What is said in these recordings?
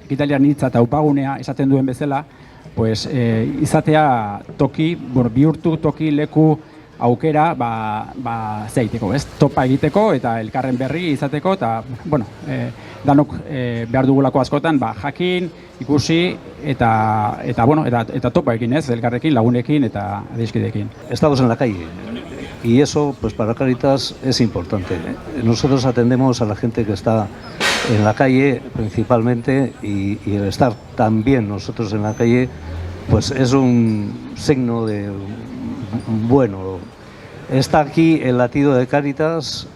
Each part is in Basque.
ekitalian hitza eta upagunea esaten duen bezala, pues, izatea toki, bihurtu toki leku aukera zeiteko, ez? Topa egiteko eta elkarren berri izateko eta, bueno, danok behar dugulako askotan, jakin, ikusi eta topa egin, ez? Elkarrekin, lagunekin eta adiskidekin. Estamos en la calle y eso, pues para Cáritas es importante. Nosotros atendemos a la gente que está en la calle principalmente y el estar también nosotros en la calle, pues es un signo de bueno. Está aquí el latido de Cáritas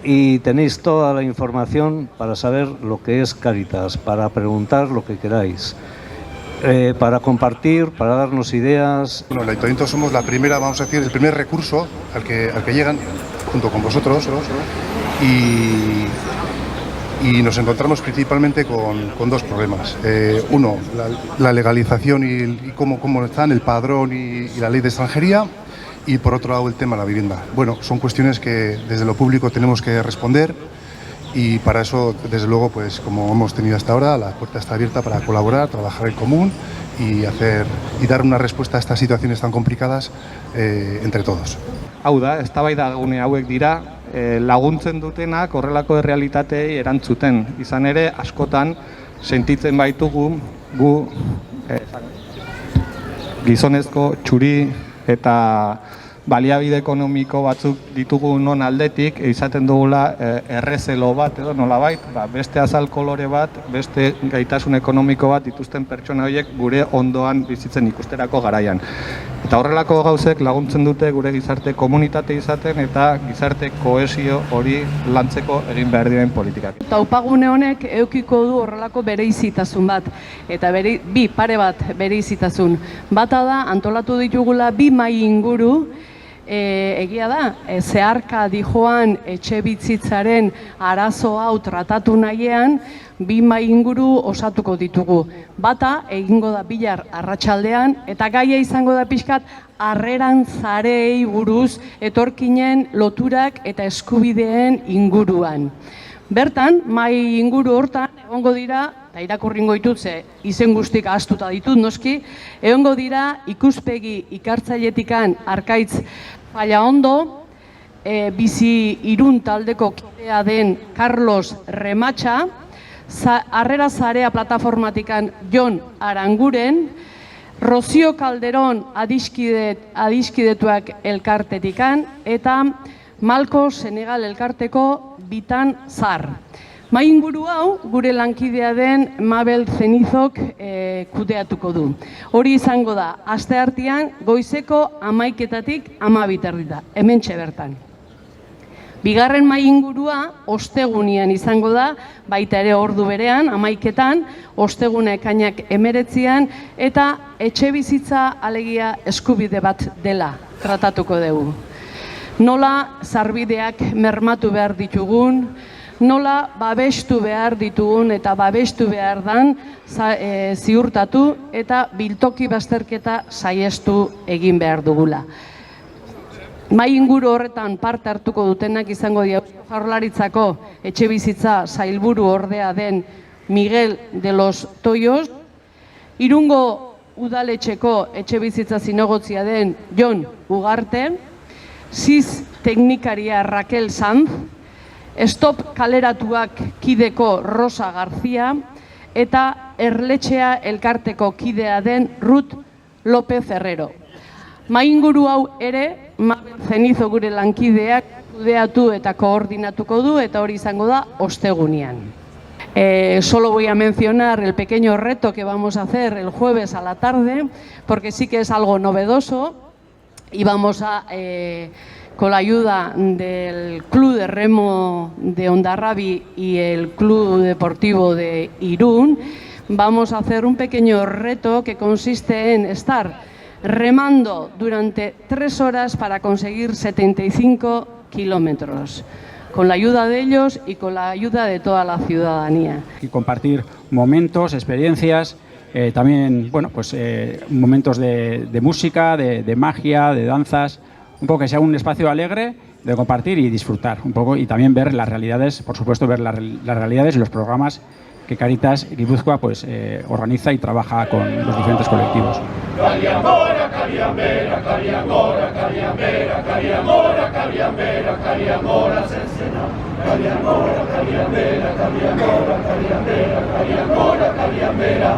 y tenéis toda la información para saber lo que es Cáritas, para preguntar lo que queráis, para compartir, para darnos ideas. Bueno, el Ayuntamiento somos la primera, vamos a decir, el primer recurso al que llegan, junto con vosotros, y nos encontramos principalmente con dos problemas. Uno, la legalización y cómo están, el padrón y la ley de extranjería. Y por otro lado el tema de la vivienda. Bueno, son cuestiones que desde lo público tenemos que responder y para eso, desde luego, pues como hemos tenido hasta ahora, la puerta está abierta para colaborar, trabajar en común y dar una respuesta a estas situaciones tan complicadas entre todos. Hau da, eztabaidagune hauek dira, laguntzen dutenak horrelako errealitatei erantzuten. Izan ere, askotan sentitzen baitugu gu gizonezko txuri eta baliabide ekonomiko batzuk ditugu non aldetik, izaten dugula errezelo bat edo nolabait, beste azal kolore bat, beste gaitasun ekonomiko bat dituzten pertsona horiek gure ondoan bizitzen ikusterako garaian. Eta horrelako gauzek laguntzen dute gure gizarte komunitate izaten eta gizarte kohesio hori lantzeko egin behar diren politikak. Eta upagune honek edukiko du horrelako bereizitasun bat, eta pare bat bereizitasun. Bata da, antolatu ditugula 2 mahai inguru, egia da, zeharka dijoan etxe bizitzaren arazo hau tratatu nahian, 2 mahai inguru osatuko ditugu. Bata, egingo da bihar arratsaldean, eta gaia izango da pixkat harreran zarei buruz etorkinen loturak eta eskubideen inguruan. Bertan, mahai inguru hortan, egongo dira, eta irakurringo ditut ze izen guztik ahaztuta ditut noski, egongo dira ikuspegi ikartzailetikan Arkaitz Fallaondo, bizi Irun taldeko kidea den Carlos Rematxa, Harrera Zarea plataformatikan Jon Aranguren, Rocío Calderón adiskidetuak elkartetikan, eta Malko Senegal elkarteko Bitan Zar. Mahai inguru hau gure lankidea den Mabel Zenizok kudeatuko du. Hori izango da, asteartean goizeko 11:00-tik 12:00 hementxe bertan. Bigarren mahai ingurua ostegunean izango da, baita ere ordu berean, 11:00-tan, osteguna ekainak 19:00-an, eta etxe bizitza alegia eskubide bat dela tratatuko dugu. Nola sarbideak mermatu behar ditugun, nola babestu behar ditugun eta babestu behar dan ziurtatu eta biltoki bazterketa saiestu egin behar dugula. Mahai inguru horretan parte hartuko dutenak izango dira Jaurlaritzako etxebizitza sailburu ordea den Miguel de los Toyos, Irungo udaletxeko etxebizitza zinegotzia den Jon Ugarte, SIS teknikaria Raquel Sanz, Stop kaleratuak kideko Rosa García eta Erletxea elkarteko kidea den Ruth López Herrero. Mahai inguru hau ere, Zenizo gure lankideak kudeatu eta koordinatuko du eta hori izango da ostegunean. Solo voy a mencionar el pequeño reto que vamos a hacer el jueves a la tarde, porque sí que es algo novedoso y vamos a... con la ayuda del Club de Remo de Hondarrabi y el Club Deportivo de Irún, vamos a hacer un pequeño reto que consiste en estar remando durante 3 horas para conseguir 75 kilómetros, con la ayuda de ellos y con la ayuda de toda la ciudadanía. Y compartir momentos, experiencias, también momentos de música, de magia, de danzas, un poco que sea un espacio alegre de compartir y disfrutar un poco y también ver las realidades, por supuesto ver las realidades y los programas que Caritas Guipúzcoa pues, organiza y trabaja con los diferentes colectivos. Caliambera,